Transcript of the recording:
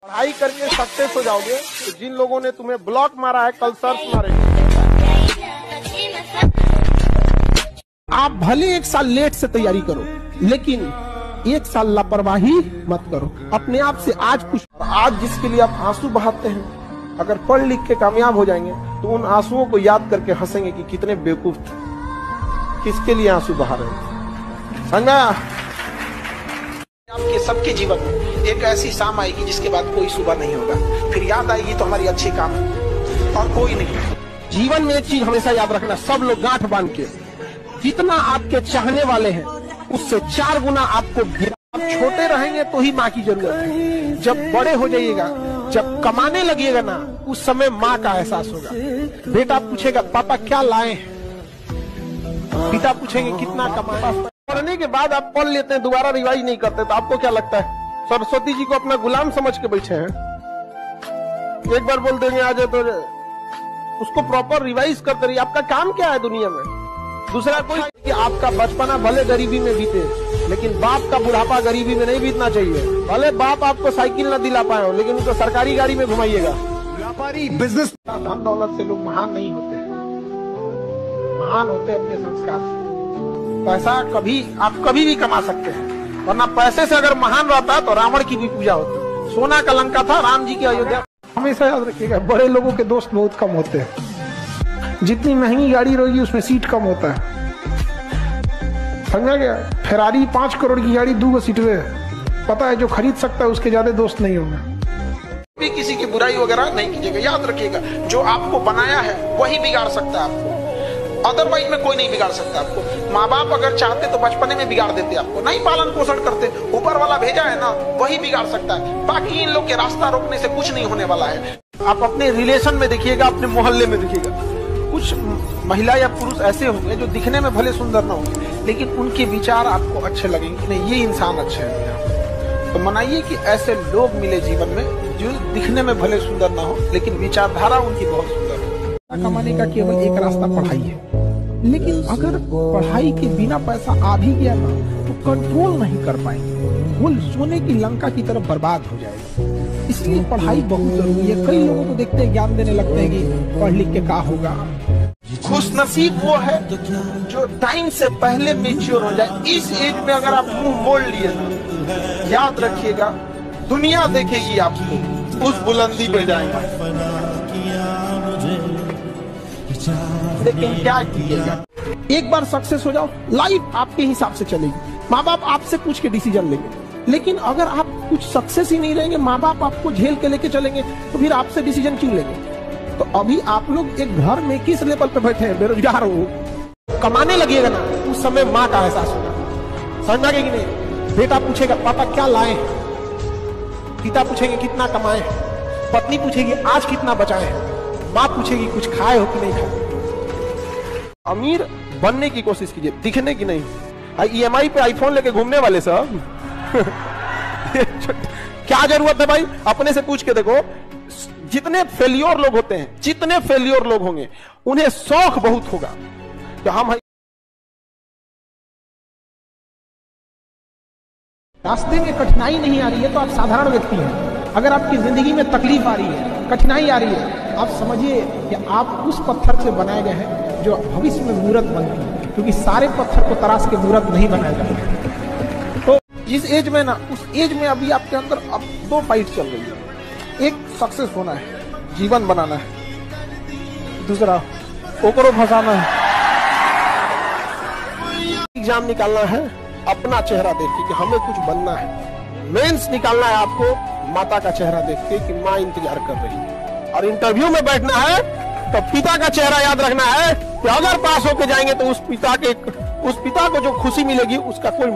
पढ़ाई करके सक्सेस हो जाओगे तो जिन लोगों ने तुम्हें ब्लॉक मारा है कल सर्च मारेंगे। आप भले 1 साल लेट से तैयारी करो लेकिन 1 साल लापरवाही मत करो। अपने आप से आज कुछ, आज जिसके लिए आप आंसू बहाते हैं, अगर पढ़ लिख के कामयाब हो जाएंगे तो उन आंसुओं को याद करके हंसेंगे कि कितने बेवकूफ थे, किसके लिए आंसू बहा रहे थे। समझा? आपके सबके जीवन में एक ऐसी शाम आएगी जिसके बाद कोई सुबह नहीं होगा, फिर याद आएगी तो हमारी अच्छी काम है और कोई नहीं। जीवन में एक चीज हमेशा याद रखना, सब लोग गांठ बांध के, जितना आपके चाहने वाले हैं उससे 4 गुना आपको आप छोटे रहेंगे तो ही माँ की जरूरत है। जब बड़े हो जाइएगा, जब कमाने लगिएगा ना, उस समय माँ का एहसास होगा। बेटा पूछेगा पापा क्या लाए हैं, पिता पूछेंगे कितना कमाए। पढ़ने के बाद आप पढ़ लेते हैं, दोबारा रिवाइज नहीं करते, तो आपको क्या लगता है सरस्वती जी को अपना गुलाम समझ के बैठे हैं? एक बार बोल देंगे आज तो उसको प्रॉपर रिवाइज करते रहिए। आपका काम क्या है दुनिया में? दूसरा कोई कि आपका बचपना भले गरीबी में बीते लेकिन बाप का बुढ़ापा गरीबी में नहीं बीतना चाहिए। भले बाप आपको साइकिल न दिला पाए हो लेकिन उनको सरकारी गाड़ी में घुमाइएगा। व्यापारी बिजनेस धन दौलत से लोग महान नहीं होते, महान होते अपने संस्कार से। पैसा आप कभी भी कमा सकते हैं, वरना पैसे से अगर महान रहता तो रावण की भी पूजा होती। सोना का लंका था, राम जी की अयोध्या। हमेशा याद रखिएगा, बड़े लोगों के दोस्त बहुत कम होते हैं। जितनी महंगी गाड़ी रहेगी उसमें सीट कम होता है, समझा गया? फेरारी 5 करोड़ की गाड़ी 2 सीट में, पता है जो खरीद सकता है उसके ज्यादा दोस्त नहीं होंगे। भी किसी की बुराई वगैरह नहीं कीजिएगा। याद रखिएगा, जो आपको बनाया है वही बिगाड़ सकता है आपको, अदरवाइज में कोई नहीं बिगाड़ सकता आपको। माँ बाप अगर चाहते तो बचपने में बिगाड़ देते आपको, नहीं पालन पोषण करते, ऊपर वाला भेजा है ना, वही बिगाड़ सकता है। बाकी इन लोग के रास्ता रोकने से कुछ नहीं होने वाला है। आप अपने रिलेशन में देखिएगा, अपने मोहल्ले में देखिएगा, कुछ महिला या पुरुष ऐसे होंगे जो दिखने में भले सुंदर ना होंगे लेकिन उनके विचार आपको अच्छे लगेंगे, नहीं ये इंसान अच्छे हैं। तो मनाइए कि ऐसे लोग मिले जीवन में जो दिखने में भले सुंदर ना हो लेकिन विचारधारा उनकी बहुत सुंदर हो। कमाने का केवल एक रास्ता पढ़ाई है, लेकिन अगर पढ़ाई के बिना पैसा आ भी गया ना तो कंट्रोल नहीं कर पाएंगे, वो सोने की लंका की तरफ बर्बाद हो जाएगा। इसलिए पढ़ाई बहुत जरूरी है। कई लोगों को देखते हैं ज्ञान देने लगते हैं कि पढ़ लिख के क्या होगा। खुशनसीब वो है जो टाइम से पहले मैच्योर हो जाए। इस एज में अगर आप मुंह मोड़ लिए ना, याद रखिएगा दुनिया देखेगी आपको, उस बुलंदी पे जाएंगे। लेकिन क्या कीजिएगा, एक बार सक्सेस हो जाओ, लाइफ आपके हिसाब से चलेगी। माँ बाप आपसे पूछ के डिसीजन लेंगे, लेकिन अगर आप कुछ सक्सेस ही नहीं रहेंगे, माँ बाप आपको झेल के लेके चलेंगे, तो फिर आपसे डिसीजन क्यों लेंगे? तो अभी आप लोग एक घर में किस लेवल पे बैठे हैं, बेरोजगार हो, कमाने लगिएगा ना, उस समय माँ का एहसास होगा। समझा कि नहीं? बेटा पूछेगा पापा क्या लाए, पिता पूछेंगे कितना कमाए, पत्नी पूछेगी आज कितना बचाए, माँ पूछेगी कुछ खाए हो कि नहीं खाए। अमीर बनने की कोशिश कीजिए, दिखने की नहीं। EMI पे आईफोन लेके घूमने वाले सब क्या जरूरत है भाई? अपने से पूछ के देखो, जितने फेलियर लोग होते हैं, जितने फेलियर लोग होंगे, उन्हें शौक बहुत होगा कि हम रास्ते में कठिनाई नहीं आ रही है तो आप साधारण व्यक्ति हैं। अगर आपकी जिंदगी में तकलीफ आ रही है, कठिनाई आ रही है, आप समझिए कि आप उस पत्थर से बनाए गए हैं जो भविष्य में मूर्त बनती है, क्योंकि सारे पत्थर को तराश के मूर्त नहीं बनाया जाता। तो जिस एज में ना, उस एज में अभी आपके अंदर अब 2 फाइट चल रही है। एक सक्सेस होना है, जीवन बनाना है, दूसरा ओकरो फंसाना है, एग्जाम निकालना है अपना चेहरा देख के कि हमें कुछ बनना है, मेंस निकालना है आपको माता का चेहरा देख के कि माँ इंतजार कर रही है, और इंटरव्यू में बैठना है तो पिता का चेहरा याद रखना है कि अगर पास होके जाएंगे तो उस पिता को जो खुशी मिलेगी उसका कोई